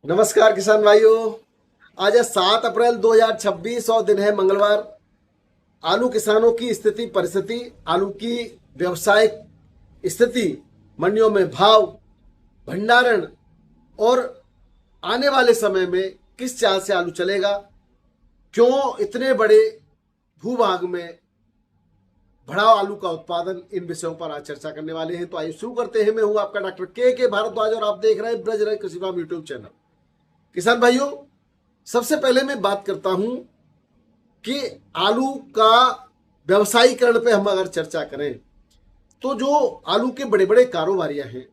नमस्कार किसान भाइयों। आज है 7 अप्रैल 2026 और दिन है मंगलवार। आलू किसानों की स्थिति परिस्थिति, आलू की व्यवसायिक स्थिति, मंडियों में भाव, भंडारण और आने वाले समय में किस चाल से आलू चलेगा, क्यों इतने बड़े भूभाग में बढ़ा आलू का उत्पादन, इन विषयों पर आज चर्चा करने वाले हैं। तो आइए शुरू करते हैं। मैं हूं आपका डॉक्टर के भारद्वाज और आप देख रहे हैं ब्रज कृषि फार्म यूट्यूब चैनल। किसान भाइयों, सबसे पहले मैं बात करता हूं कि आलू का व्यवसायीकरण पे हम अगर चर्चा करें तो जो आलू के बड़े बड़े कारोबारियां हैं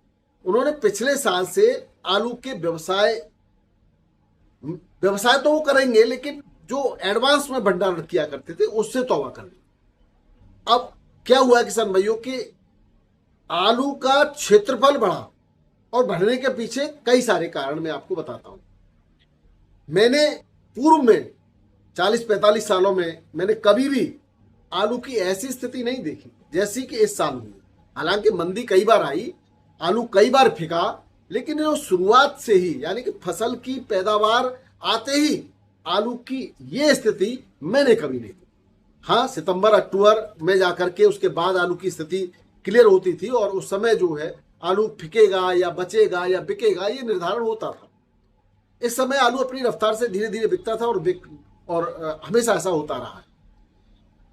उन्होंने पिछले साल से आलू के व्यवसाय तो वो करेंगे, लेकिन जो एडवांस में भंडारण किया करते थे उससे तौबा कर लिया। अब क्या हुआ किसान भाइयों कि आलू का क्षेत्रफल बढ़ा और बढ़ने के पीछे कई सारे कारण मैं आपको बताता हूं। मैंने पूर्व में 40-45 सालों में मैंने कभी भी आलू की ऐसी स्थिति नहीं देखी जैसी कि इस साल हुई। हालांकि मंदी कई बार आई, आलू कई बार फिका, लेकिन जो शुरुआत से ही यानी कि फसल की पैदावार आते ही आलू की ये स्थिति मैंने कभी नहीं देखी। हाँ, सितंबर अक्टूबर में जाकर के उसके बाद आलू की स्थिति क्लियर होती थी और उस समय जो है आलू फिकेगा या बचेगा या बिकेगा ये निर्धारण होता था। इस समय आलू अपनी रफ्तार से धीरे धीरे बिकता था और हमेशा ऐसा होता रहा है।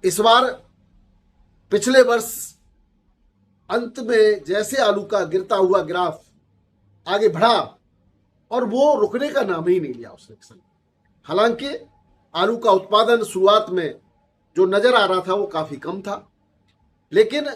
इस बार पिछले वर्ष अंत में जैसे आलू का गिरता हुआ ग्राफ आगे बढ़ा और वो रुकने का नाम ही नहीं लिया उसने। हालांकि आलू का उत्पादन शुरुआत में जो नजर आ रहा था वो काफी कम था, लेकिन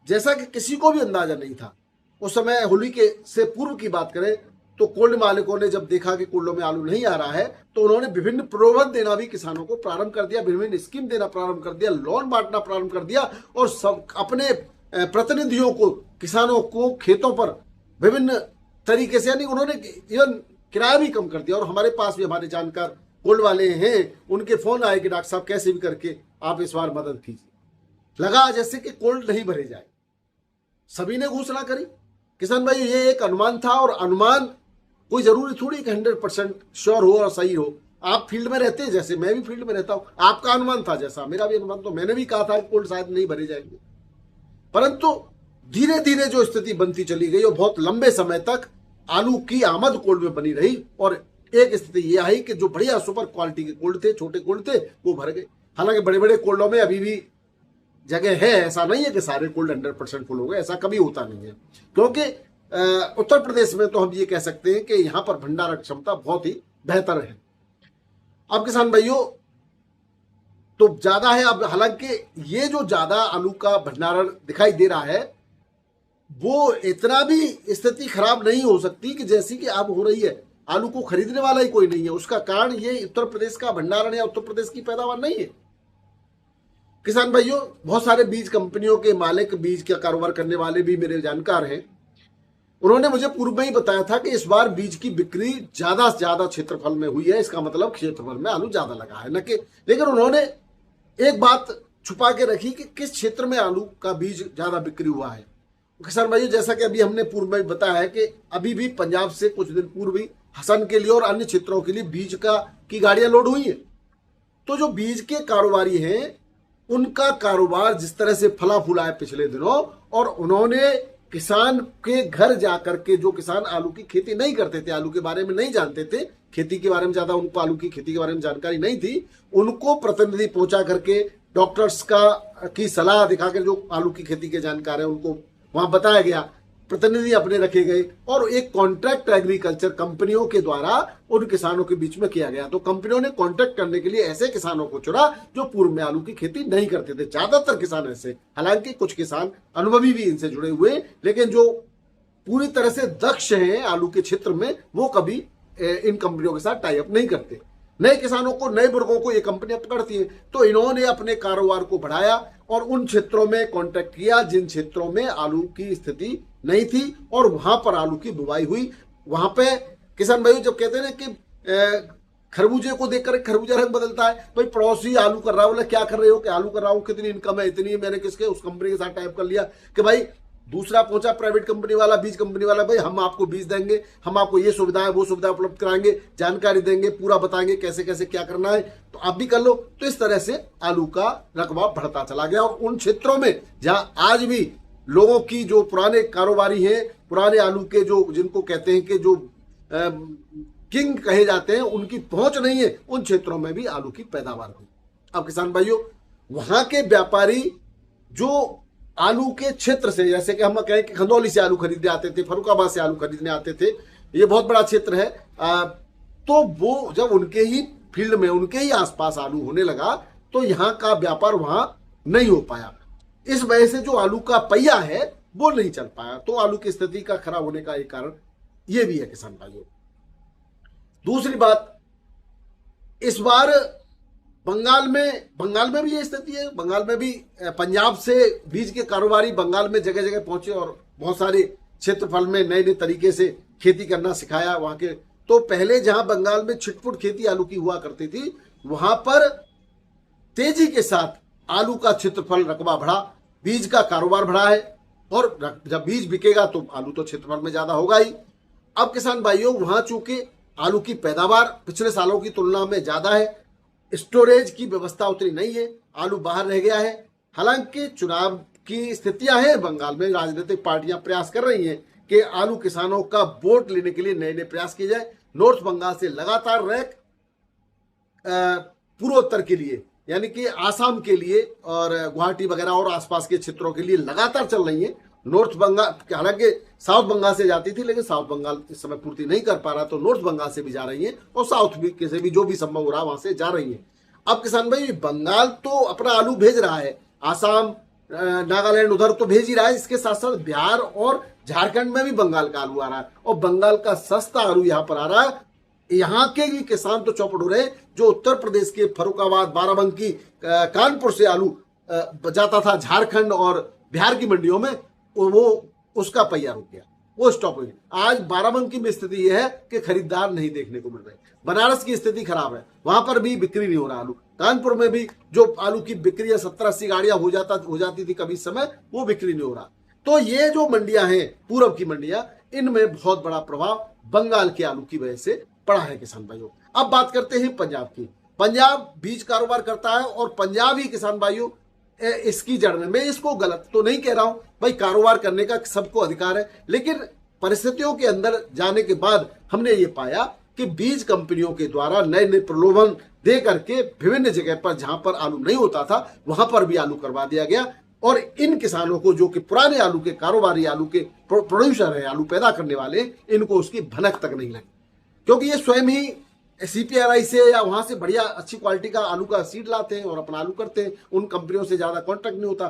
जैसा कि किसी को भी अंदाजा नहीं था उस समय, होली के से पूर्व की बात करें तो कोल्ड मालिकों ने जब देखा कि कोल्डों में आलू नहीं आ रहा है तो उन्होंने विभिन्न प्रलोभन देना भी किसानों को प्रारंभ कर दिया, विभिन्न स्कीम देना प्रारंभ कर दिया, लोन बांटना प्रारंभ कर दिया और सब अपने प्रतिनिधियों को, किसानों को खेतों पर विभिन्न तरीके से, यानी उन्होंने इवन किराया भी कम कर दिया। और हमारे पास भी हमारे जानकार कोल्ड वाले हैं, उनके फोन आए कि डॉक्टर साहब कैसे भी करके आप इस बार मदद कीजिए। लगा जैसे कि कोल्ड नहीं भरे जाए, सभी ने घोषणा करी। किसान भाई, ये एक अनुमान था और अनुमान कोई जरूरी थोड़ी कि 100% श्योर हो और सही हो। आप फील्ड में रहते हैं, जैसे मैं भी फील्ड में रहता हूं, आपका अनुमान था जैसा मेरा भी अनुमान, तो मैंने भी कहा था कि कोल्ड शायद नहीं भरे जाएंगे। परंतु धीरे धीरे जो स्थिति बनती चली गई और बहुत लंबे समय तक आलू की आमद कोल्ड में बनी रही और एक स्थिति ये आई कि जो बढ़िया सुपर क्वालिटी के कोल्ड थे, छोटे कोल्ड थे, वो भर गए। हालांकि बड़े बड़े कोल्डों में अभी भी जगह है, ऐसा नहीं है कि सारे कोल्ड 100% फुल हो गए, ऐसा कभी होता नहीं है। क्योंकि उत्तर प्रदेश में तो हम ये कह सकते हैं कि यहां पर भंडारण क्षमता बहुत ही बेहतर है। अब किसान भाइयों, तो ज्यादा है। अब हालांकि ये जो ज्यादा आलू का भंडारण दिखाई दे रहा है वो इतना भी स्थिति खराब नहीं हो सकती कि जैसी कि अब हो रही है। आलू को खरीदने वाला ही कोई नहीं है। उसका कारण ये उत्तर प्रदेश का भंडारण या उत्तर प्रदेश की पैदावार नहीं है। किसान भाइयों, बहुत सारे बीज कंपनियों के मालिक, बीज का कारोबार करने वाले भी मेरे जानकार हैं। उन्होंने मुझे पूर्व में ही बताया था कि इस बार बीज की बिक्री ज्यादा से ज्यादा क्षेत्रफल में हुई है। इसका मतलब क्षेत्रफल में आलू ज्यादा लगा है, न कि, लेकिन उन्होंने एक बात छुपा के रखी कि किस क्षेत्र में आलू का बीज ज्यादा बिक्री हुआ है। किसान भाइयों, जैसा कि अभी हमने पूर्व में बताया है कि अभी भी पंजाब से कुछ दिन पूर्व ही हसन के लिए और अन्य क्षेत्रों के लिए बीज की गाड़ियां लोड हुई है। तो जो बीज के कारोबारी हैं उनका कारोबार जिस तरह से फला फूला है पिछले दिनों, और उन्होंने किसान के घर जाकर के, जो किसान आलू की खेती नहीं करते थे, आलू के बारे में नहीं जानते थे, खेती के बारे में ज्यादा उनको आलू की खेती के बारे में जानकारी नहीं थी, उनको प्रतिनिधि पहुंचा करके डॉक्टर्स की सलाह दिखाकर जो आलू की खेती के जानकार है उनको वहां बताया गया, प्रतिनिधि अपने रखे गए और एक कॉन्ट्रैक्ट एग्रीकल्चर कंपनियों के द्वारा उन किसानों के बीच में किया गया। तो कंपनियों ने कॉन्ट्रैक्ट करने के लिए ऐसे किसानों को चुना जो पूर्व में आलू की खेती नहीं करते थे। ज्यादातर किसान ऐसे, हालांकि कुछ किसान अनुभवी भी इनसे जुड़े हुए, लेकिन जो पूरी तरह से दक्ष हैं आलू के क्षेत्र में वो कभी इन कंपनियों के साथ टाई अप नहीं करते। नए किसानों को, नए वर्गों को ये कंपनियां पकड़ती हैं। तो इन्होंने अपने कारोबार को बढ़ाया और उन क्षेत्रों में कॉन्ट्रैक्ट किया जिन क्षेत्रों में आलू की स्थिति नहीं थी और वहां पर आलू की बुवाई हुई। वहां पे किसान भाइयों, जब कहते हैं ना कि खरबूजे को देखकर खरबूजा रंग बदलता है, भाई पड़ोसी आलू कर रहा है, बोला क्या कर रहे हो, कि आलू कर रहा हूं, कितनी इनकम है, इतनी, मैंने किसके, उस कंपनी के साथ टाइप कर लिया कि भाई दूसरा पहुंचा प्राइवेट कंपनी वाला, बीज कंपनी वाला, भाई हम आपको बीज देंगे, हम आपको ये सुविधाएं वो सुविधा उपलब्ध कराएंगे, जानकारी देंगे, पूरा बताएंगे कैसे कैसे क्या करना है, तो आप भी कर लो। तो इस तरह से आलू का रकबा बढ़ता चला गया। और उन क्षेत्रों में जहां आज भी लोगों की जो पुराने कारोबारी हैं, पुराने आलू के जो जिनको कहते हैं कि जो किंग कहे जाते हैं, उनकी पहुंच नहीं है, उन क्षेत्रों में भी आलू की पैदावार हुई। अब किसान भाइयों, वहां के व्यापारी जो आलू के क्षेत्र से, जैसे कि हम कहें कि खंदौली से आलू खरीदने आते थे, फर्रुखाबाद से आलू खरीदने आते थे, ये बहुत बड़ा क्षेत्र है, तो वो जब उनके ही फील्ड में, उनके ही आसपास आलू होने लगा, तो यहाँ का व्यापार वहां नहीं हो पाया। इस वजह से जो आलू का पहिया है वो नहीं चल पाया। तो आलू की स्थिति का खराब होने का एक कारण ये भी है किसान भाइयों। दूसरी बात, इस बार बंगाल में भी ये स्थिति है। बंगाल में भी पंजाब से बीज के कारोबारी बंगाल में जगह जगह पहुंचे और बहुत सारे क्षेत्रफल में नए नए तरीके से खेती करना सिखाया वहां के। तो पहले जहां बंगाल में छिटपुट खेती आलू की हुआ करती थी, वहां पर तेजी के साथ आलू का क्षेत्रफल रकबा बढ़ा, बीज का कारोबार बढ़ा है, और जब बीज बिकेगा तो आलू तो क्षेत्रफल में ज्यादा होगा ही। अब किसान भाइयों, वहां चूंकि आलू की पैदावार पिछले सालों की तुलना में ज्यादा है, स्टोरेज की व्यवस्था उतनी नहीं है, आलू बाहर रह गया है। हालांकि चुनाव की स्थितियां हैं बंगाल में, राजनीतिक पार्टियां प्रयास कर रही हैं कि आलू किसानों का वोट लेने के लिए नए नए प्रयास किए जाए। नॉर्थ बंगाल से लगातार रैक पूर्वोत्तर के लिए, यानी कि आसाम के लिए और गुवाहाटी वगैरह और आसपास के क्षेत्रों के लिए लगातार चल रही है। नॉर्थ बंगाल, हालांकि साउथ बंगाल से जाती थी, लेकिन साउथ बंगाल इस समय पूर्ति नहीं कर पा रहा, तो नॉर्थ बंगाल से भी जा रही है, और साउथ भी से भी जो भी संभव हो रहा वहां से जा रही है। अब किसान भाई, बंगाल तो अपना आलू भेज रहा है, आसाम, नागालैंड उधर तो भेज ही रहा है, इसके साथ साथ बिहार और झारखंड में भी बंगाल का आलू आ रहा है, और बंगाल का सस्ता आलू यहाँ पर आ रहा है। यहाँ के भी किसान तो चौपट हो रहे, जो उत्तर प्रदेश के फर्रुखाबाद, बाराबंकी, कानपुर से आलू जाता था झारखंड और बिहार की मंडियों में, वो उसका पहिया रुक गया, वो स्टॉप हो गया। आज बाराबंकी में स्थिति यह है कि खरीदार नहीं देखने को मिल रहे। बनारस की स्थिति खराब है, वहां पर भी बिक्री नहीं हो रहा आलू। कानपुर में भी जो आलू की बिक्री 70-80 गाड़ियां हो जाती थी कभी समय, वो बिक्री नहीं हो रहा। तो ये जो मंडियां हैं, पूरब की मंडियां, इनमें बहुत बड़ा प्रभाव बंगाल के आलू की वजह से पड़ा है किसान भाइयों। अब बात करते हैं पंजाब की। पंजाब बीज कारोबार करता है, और पंजाब ही किसान भाइयों इसकी जड़ में। मैं इसको गलत तो नहीं कह रहा हूं, भाई कारोबार करने का सबको अधिकार है, लेकिन परिस्थितियों के अंदर जाने के बाद हमने ये पाया कि बीज कंपनियों के द्वारा नए नए प्रलोभन दे करके विभिन्न जगह पर जहां पर आलू नहीं होता था, वहां पर भी आलू करवा दिया गया। और इन किसानों को, जो कि पुराने आलू के कारोबारी, आलू के प्रोड्यूसर है, आलू पैदा करने वाले, इनको उसकी भनक तक नहीं लगी, क्योंकि ये स्वयं ही CPRI से या वहां से बढ़िया अच्छी क्वालिटी का आलू का सीड लाते हैं और अपना आलू करते हैं। उन कंपनियों से ज्यादा कॉन्ट्रैक्ट नहीं होता।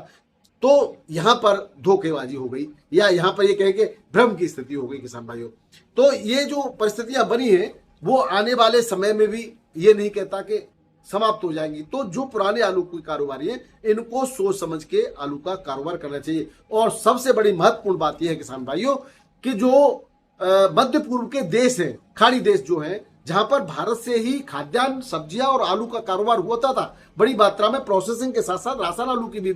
तो यहां पर धोखेबाजी हो गई, या यहां पर ये कहें कि भ्रम की स्थिति हो गई किसान भाइयों। तो ये जो परिस्थितियां बनी हैं, वो आने वाले समय में भी ये नहीं कहता कि समाप्त हो जाएंगी। तो जो पुराने आलू के कारोबारी हैं, इनको सोच समझ के आलू का कारोबार करना चाहिए। और सबसे बड़ी महत्वपूर्ण बात यह है किसान भाइयों कि जो मध्य पूर्व के देश हैं, खाड़ी देश जो हैं, जहां पर भारत से ही खाद्यान्न, सब्जियां और आलू का कारोबार होता था, बड़ी मात्रा में प्रोसेसिंग के साथ साथ राशन आलू की भी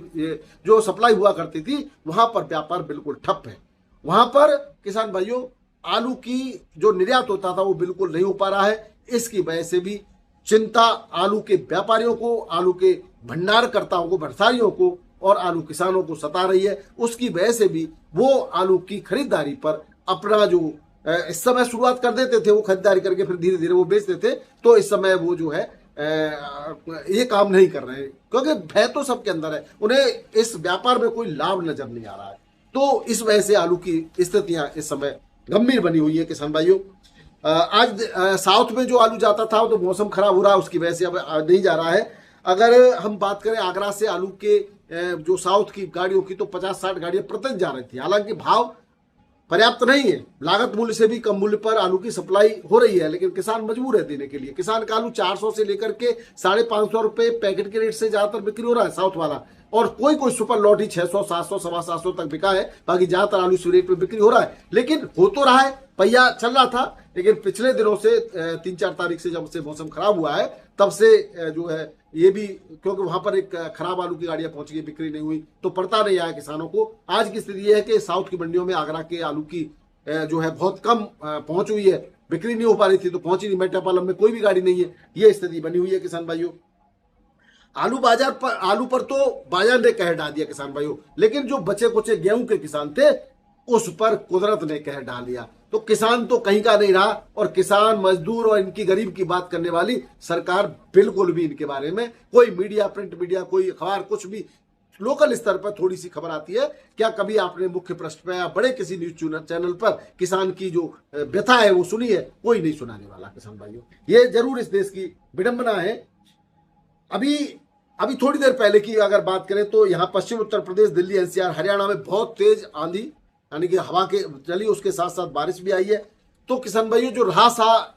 जो सप्लाई हुआ करती थी, वहां पर व्यापार बिल्कुल ठप है। वहां पर किसान भाइयों आलू की जो निर्यात होता था वो बिल्कुल नहीं हो पा रहा है। इसकी वजह से भी चिंता आलू के व्यापारियों को, आलू के भंडारकर्ताओं को, भंडारियों को और आलू किसानों को सता रही है। उसकी वजह से भी वो आलू की खरीदारी पर अपना जो इस समय शुरुआत कर देते थे, वो खरीदारी करके फिर धीरे धीरे वो बेचते थे, तो इस समय वो जो है ये काम नहीं कर रहे हैं, क्योंकि भय तो सबके अंदर है, उन्हें इस व्यापार में कोई लाभ नजर नहीं आ रहा है। तो इस वजह से आलू की स्थितियां इस समय गंभीर बनी हुई है किसान भाइयों। आज साउथ में जो आलू जाता था तो मौसम खराब हो रहा है, उसकी वजह से अब नहीं जा रहा है। अगर हम बात करें आगरा से आलू के जो साउथ की गाड़ियों की, तो 50-60 गाड़ियां प्रतिदिन जा रही थी। हालांकि भाव पर्याप्त नहीं है, लागत मूल्य से भी कम मूल्य पर आलू की सप्लाई हो रही है, लेकिन किसान मजबूर है देने के लिए। किसान का आलू 400 से लेकर के 550 रुपए पैकेट के रेट से ज्यादातर बिक्री हो रहा है साउथ वाला, और कोई सुपर लॉट ही 600, 700, 750 तक बिका है। बाकी ज्यादातर आलू इस रेट पे बिक्री हो रहा है। लेकिन हो तो रहा है, पहिया चल रहा था, लेकिन पिछले दिनों से 3-4 तारीख से जब से मौसम खराब हुआ है तब से जो है ये भी, क्योंकि वहां पर एक खराब आलू की गाड़ियां पहुंच गई, बिक्री नहीं हुई तो पड़ता नहीं आया किसानों को। आज की स्थिति यह है कि साउथ की मंडियों में आगरा के आलू की जो है बहुत कम पहुंच हुई है, बिक्री नहीं हो पा रही थी तो पहुंची नहीं, मेट्रोपॉलिटन में कोई भी गाड़ी नहीं है, ये स्थिति बनी हुई है किसान भाइयों। आलू पर तो बाजार ने कहर डाल दिया किसान भाइयों, लेकिन जो बचे कुचे गेहूं के किसान थे उस पर कुदरत ने कहर डाल दिया। तो किसान तो कहीं का नहीं रहा, और किसान मजदूर और इनकी गरीब की बात करने वाली सरकार बिल्कुल भी इनके बारे में कोई मीडिया, प्रिंट मीडिया, कोई अखबार, कुछ भी लोकल स्तर पर थोड़ी सी खबर आती है। क्या कभी आपने मुख्य पृष्ठ पर या बड़े किसी न्यूज चैनल पर किसान की जो व्यथा है वो सुनी है? कोई नहीं सुनाने वाला किसान भाइयों। ये जरूर इस देश की विडंबना है। अभी थोड़ी देर पहले की अगर बात करें तो यहाँ पश्चिम उत्तर प्रदेश, दिल्ली, एनसीआर, हरियाणा में बहुत तेज आंधी यानी कि हवा के चली, उसके साथ साथ बारिश भी आई है। तो किसान भाइयों जो रहा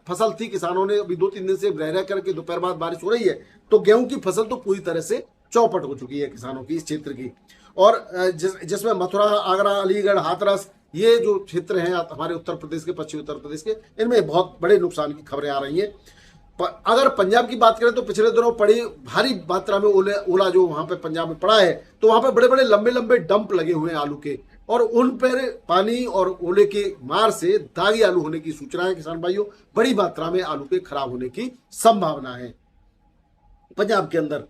फसल थी, किसानों ने अभी 2-3 दिन से रह करके दोपहर बाद बारिश हो रही है तो गेहूं की फसल तो पूरी तरह से चौपट हो चुकी है किसानों की इस क्षेत्र की। और जिसमें मथुरा, आगरा, अलीगढ़, हाथरस, ये जो क्षेत्र हैं हमारे उत्तर प्रदेश के, पश्चिमी उत्तर प्रदेश के, इनमें बहुत बड़े नुकसान की खबरें आ रही हैं। अगर पंजाब की बात करें तो पिछले दिनों पड़ी भारी मात्रा में ओला जो वहां पे पंजाब में पड़ा है, तो वहां पे बड़े बड़े लंबे लंबे डंप लगे हुए हैं आलू के, और उन पर पानी और ओले के मार से दागी आलू होने की सूचना है किसान भाइयों। बड़ी मात्रा में आलू के खराब होने की संभावना है पंजाब के अंदर।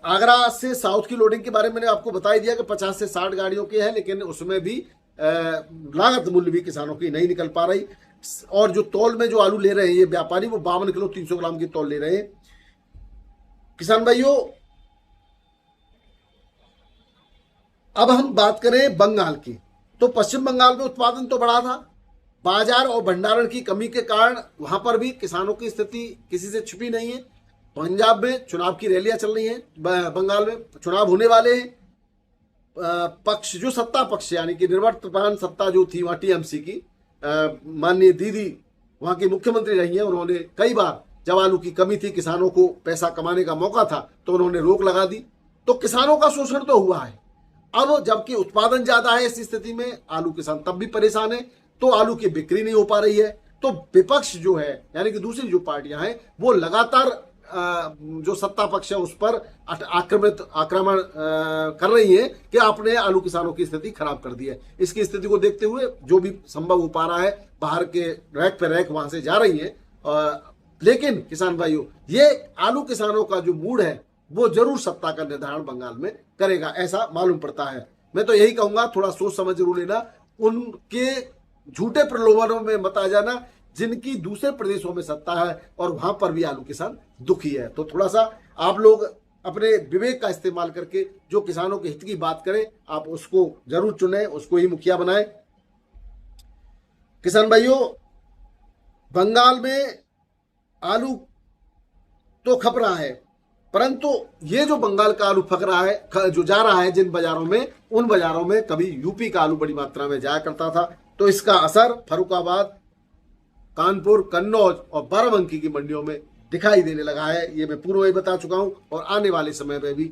आगरा से साउथ की लोडिंग के बारे में मैंने आपको बता ही दिया कि 50 से 60 गाड़ियों की है, लेकिन उसमें भी लागत मूल्य भी किसानों की नहीं निकल पा रही। और जो तौल में जो आलू ले रहे हैं ये व्यापारी, वो 52 किलो 300 ग्राम की तौल ले रहे हैं किसान भाइयों। अब हम बात करें बंगाल की, तो पश्चिम बंगाल में उत्पादन तो बढ़ा था, बाजार और भंडारण की कमी के कारण वहां पर भी किसानों की स्थिति किसी से छिपी नहीं है। पंजाब में चुनाव की रैलियां चल रही हैं, बंगाल में चुनाव होने वाले हैं। पक्ष जो सत्ता पक्ष यानी कि निवर्तमान सत्ता जो थी वहां टीएमसी की, माननीय दीदी वहां की मुख्यमंत्री रही हैं, उन्होंने कई बार जब आलू की कमी थी, किसानों को पैसा कमाने का मौका था, तो उन्होंने रोक लगा दी। तो किसानों का शोषण तो हुआ है। अब जबकि उत्पादन ज्यादा है, इस स्थिति में आलू किसान तब भी परेशान है, तो आलू की बिक्री नहीं हो पा रही है। तो विपक्ष जो है यानी कि दूसरी जो पार्टियां हैं वो लगातार जो सत्ता पक्ष है उस पर आक्रमण कर रही है कि आपने आलू किसानों की स्थिति खराब कर दी है। इसकी स्थिति को देखते हुए जो भी संभव हो पा रहा है, बाहर के रैक पे रैक वहां से जा रही है। लेकिन किसान भाइयों ये आलू किसानों का जो मूड है वो जरूर सत्ता का निर्धारण बंगाल में करेगा, ऐसा मालूम पड़ता है। मैं तो यही कहूंगा, थोड़ा सोच समझ जरूर लेना, उनके झूठे प्रलोभनों में मत आ जाना जिनकी दूसरे प्रदेशों में सत्ता है और वहां पर भी आलू किसान दुखी है। तो थोड़ा सा आप लोग अपने विवेक का इस्तेमाल करके जो किसानों के हित की बात करें, आप उसको जरूर चुनें, उसको ही मुखिया बनाएं। किसान भाइयों बंगाल में आलू तो खप रहा है, परंतु ये जो बंगाल का आलू फक रहा है, जो जा रहा है जिन बाजारों में, उन बाजारों में कभी यूपी का आलू बड़ी मात्रा में जाया करता था। तो इसका असर फर्रुखाबाद, कानपुर, कन्नौज और बाराबंकी की मंडियों में दिखाई देने लगा है। ये मैं पूर्व ही बता चुका हूं, और आने वाले समय में भी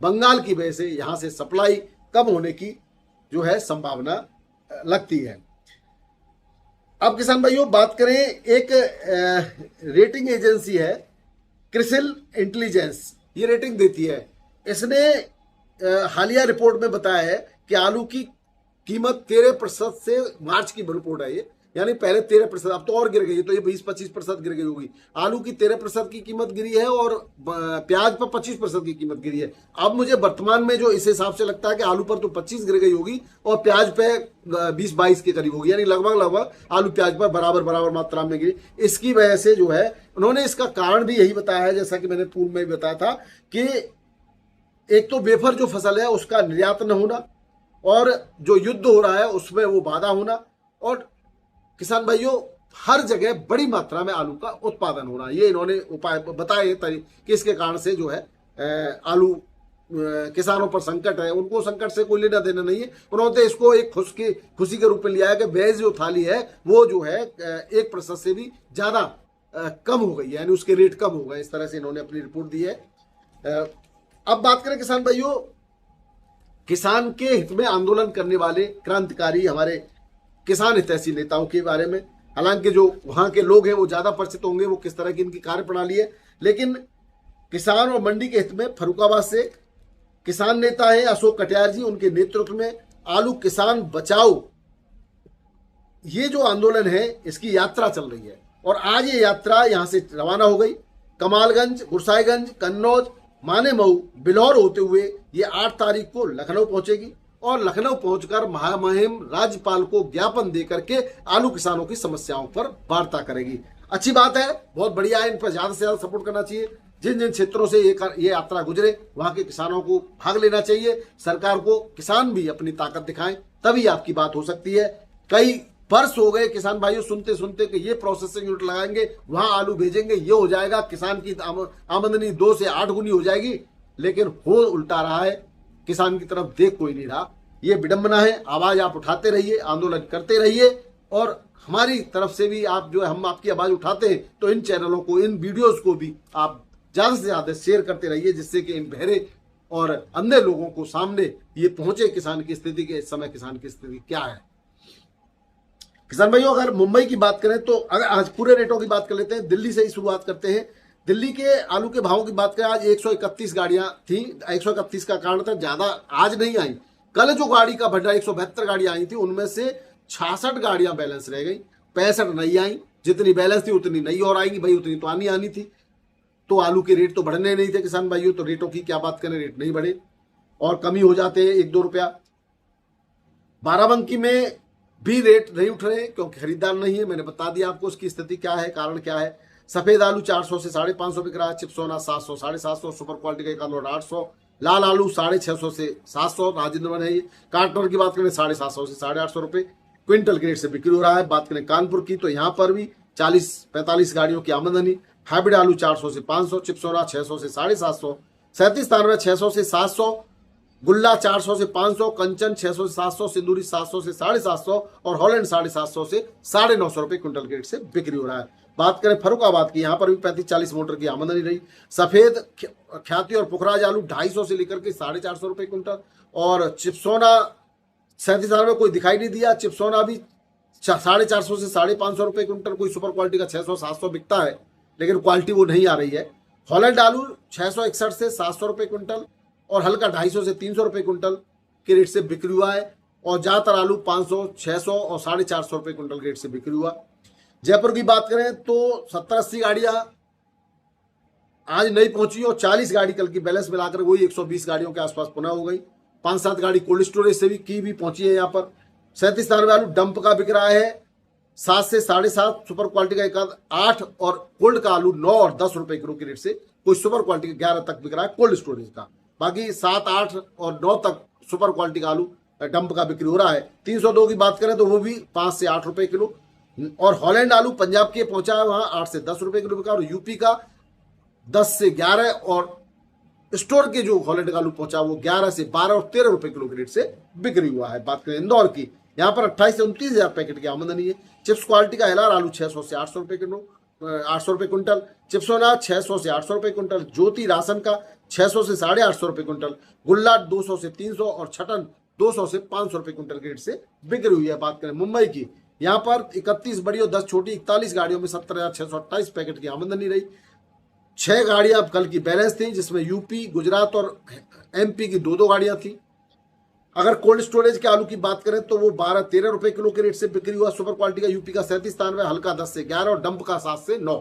बंगाल की वजह से यहां से सप्लाई कम होने की जो है संभावना लगती है। अब किसान भाइयों बात करें, एक रेटिंग एजेंसी है क्रिसिल इंटेलिजेंस, ये रेटिंग देती है। इसने हालिया रिपोर्ट में बताया है कि आलू की कीमत 13% से, मार्च की रिपोर्ट है ये, यानी पहले 13%, अब तो और गिर गई है, तो ये 20-25% गिर गई होगी। आलू की 13% की कीमत गिरी है और प्याज पर 25% की कीमत गिरी है। अब मुझे वर्तमान में जो इस हिसाब से लगता है कि आलू पर तो 25 गिर गई होगी और प्याज पे 20-22 के करीब होगी, यानी लगभग आलू प्याज पर बराबर मात्रा में गिरी। इसकी वजह से जो है उन्होंने इसका कारण भी यही बताया है, जैसा कि मैंने पूर्व में भी बताया था, कि एक तो वेफर जो फसल है उसका निर्यात न होना, और जो युद्ध हो रहा है उसमें वो बाधा होना, और किसान भाइयों हर जगह बड़ी मात्रा में आलू का उत्पादन होना, ये इन्होंने उपाय बताए कि इसके कारण से जो है आलू किसानों पर संकट है। उनको संकट से कोई लेना देना नहीं है, उन्होंने इसको एक खुशी के रूप में लिया है कि वेज जो थाली है वो जो है 1% से भी ज्यादा कम हो गई है, यानी उसके रेट कम हो गए। इस तरह से इन्होंने अपनी रिपोर्ट दी है। अब बात करें किसान भाइयों, किसान के हित में आंदोलन करने वाले क्रांतिकारी हमारे किसान हितैषी नेताओं के बारे में। हालांकि जो वहां के लोग हैं वो ज्यादा परिचित होंगे वो किस तरह की इनकी कार्यप्रणाली है, लेकिन किसान और मंडी के हित में फर्रुखाबाद से किसान नेता है अशोक कटियार जी, उनके नेतृत्व में आलू किसान बचाओ ये जो आंदोलन है इसकी यात्रा चल रही है। और आज ये यात्रा यहां से रवाना हो गई, कमालगंज, गुरसाईगंज, कन्नौज, मानेमऊ, बिल्हौर होते हुए ये 8 तारीख को लखनऊ पहुंचेगी और लखनऊ पहुंचकर महामहिम राज्यपाल को ज्ञापन देकर के आलू किसानों की समस्याओं पर वार्ता करेगी। अच्छी बात है, बहुत बढ़िया है, इन पर ज्यादा से ज्यादा सपोर्ट करना चाहिए। जिन जिन क्षेत्रों से ये यात्रा गुजरे वहां के किसानों को भाग लेना चाहिए। सरकार को किसान भी अपनी ताकत दिखाएं, तभी आपकी बात हो सकती है। कई वर्ष हो गए किसान भाइयों सुनते सुनते कि ये प्रोसेसिंग यूनिट लगाएंगे, वहां आलू भेजेंगे, ये हो जाएगा, किसान की आमदनी 2 से 8 गुनी हो जाएगी, लेकिन हो उल्टा रहा है। किसान की तरफ देख कोई नहीं रहा। ये विडंबना है। आवाज आप उठाते रहिए, आंदोलन करते रहिए, और हमारी तरफ से भी आप जो है हम आपकी आवाज उठाते हैं तो इन चैनलों को, इन वीडियोस को भी आप ज्यादा से ज्यादा शेयर करते रहिए, जिससे कि इन बहरे और अंधे लोगों को सामने ये पहुंचे किसान की स्थिति के इस समय किसान की स्थिति क्या है। किसान भाइयों, अगर मुंबई की बात करें तो अगर आज पूरे रेटों की बात कर लेते हैं, दिल्ली से ही शुरुआत करते हैं। दिल्ली के आलू के भावों की बात करें, आज 131 गाड़ियां थी। 131 का कारण था ज्यादा आज नहीं आई, कल जो गाड़ी का भंडार 172 गाड़ियां आई थी उनमें से 66 गाड़ियां बैलेंस रह गई, 65 नहीं आई। जितनी बैलेंस थी उतनी नहीं और आएंगी भाई, उतनी तो आनी थी। तो आलू के रेट तो बढ़ने नहीं थे किसान भाइयों, तो रेटों की क्या बात करें, रेट नहीं बढ़े और कमी हो जाते हैं 1-2 रुपया। बाराबंकी में भी रेट नहीं उठ रहे क्योंकि खरीदार नहीं है। मैंने बता दिया आपको उसकी स्थिति क्या है, कारण क्या है। सफेद आलू 400 से 550 बिक रहा है, चिप्सोना 700 750, सुपर क्वालिटी का एक आलू 800, लाल आलू 650 से 700, राजेंद्र वन है ये। काटनर की बात करें 750 से 850 रुपए क्विंटल के रेट से बिक्री हो रहा है। बात करें कानपुर की तो यहाँ पर भी 40-45 गाड़ियों की आमदनी। हाइब्रिड आलू 400 से 500, चिप्सोना 600 से 750, 37 600 से 700, गुल्ला 400 से 500, कंचन 600 से 700, सिंदूरी 700 से 750 और हॉलैंड 750 से 950 रुपए क्विंटल के रेट से बिक्री हो रहा है। बात करें फर्रुखाबाद की, यहाँ पर भी 35-40 मोटर की आमदनी रही। सफेद ख्याति और पुखराज आलू 250 से लेकर के 450 रुपए क्विंटल, और चिप्सोना 37 में कोई दिखाई नहीं दिया। चिप्सोना भी 450 से 550 रुपए क्विंटल, कोई सुपर क्वालिटी का 600-700 बिकता है, लेकिन क्वालिटी वो नहीं आ रही है। हॉलैंड आलू 661 से 700 रुपए क्विंटल और हल्का 250 से 300 रुपए क्विंटल के रेट से बिक्री हुआ है, और ज्यादातर आलू 500, 600 और 450 रुपए क्विंटल के रेट से बिक्री हुआ। जयपुर की बात करें तो 70-80 गाड़ियां आज नहीं पहुंची और 40 गाड़ी कल की बैलेंस मिलाकर वही 120 गाड़ियों के आसपास पुनः हो गई। 5-7 गाड़ी कोल्ड स्टोरेज से भी पहुंची है। यहाँ पर 37 आलू डंप का बिक रहा है 7 से 7.5, सुपर क्वालिटी का 1-8 और कोल्ड का आलू 9 और 10 रुपए किलो के रेट से, कोई सुपर क्वालिटी का 11 तक बिक रहा है कोल्ड स्टोरेज का। बाकी 7, 8 और 9 तक सुपर क्वालिटी का आलू डंप का बिक्री हो रहा है। 302 की बात करें तो वो भी 5 से 8 रुपए किलो, और हॉलैंड आलू पंजाब के पहुंचा है वहां 8 से 10 रुपए किलो बिका, और यूपी का 10 से 11, और स्टोर के जो हॉलैंड का आलू पहुंचा वो 11 से 12 और 13 रुपए किलो के रेट से बिक्री हुआ है। बात करें इंदौर की, यहाँ पर 28 से 29 हजार पैकेट की आमदनी है। चिप्स क्वालिटी का एलआर आलू 600 से 800 रुपए किलो, 800 रुपए क्विंटल, चिप्सोना 600 से 800 रुपए क्विंटल, ज्योति राशन का 600 से 850 रुपए क्विंटल, गुल्ला 200 से 300 और छटन 200 से 500 रुपए क्विंटल के रेट से बिक्री हुई है। बात करें मुंबई की, यहाँ पर 31 बड़ी और 10 छोटी 41 गाड़ियों में 70,628 पैकेट की आमदनी रही। 6 गाड़ियां कल की बैलेंस थी, जिसमें यूपी, गुजरात और एमपी की 2-2 गाड़ियां थी। अगर कोल्ड स्टोरेज के आलू की बात करें तो वो 12-13 रुपए किलो के रेट से बिक्री हुआ। सुपर क्वालिटी का यूपी का 37-93, हल्का 10 से 11 और डंप का 7 से 9।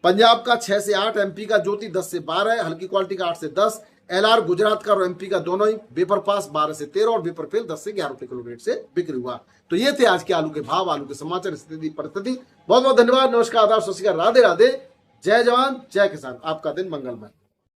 पंजाब का 6 से 8, एमपी का ज्योति 10 से 12, हल्की क्वालिटी का 8 से 10, एलआर गुजरात का और एमपी का दोनों ही, वेपर पास 12 से 13 और वेपर फेल 10 से 11 रुपए किलो रेट से बिक्री हुआ। तो ये थे आज के आलू के भाव, आलू के समाचार, स्थिति, परिस्थिति। बहुत बहुत धन्यवाद, नमस्कार, आदाब, सत श्री अकाल, राधे राधे, जय जवान जय किसान, आपका दिन मंगलमय।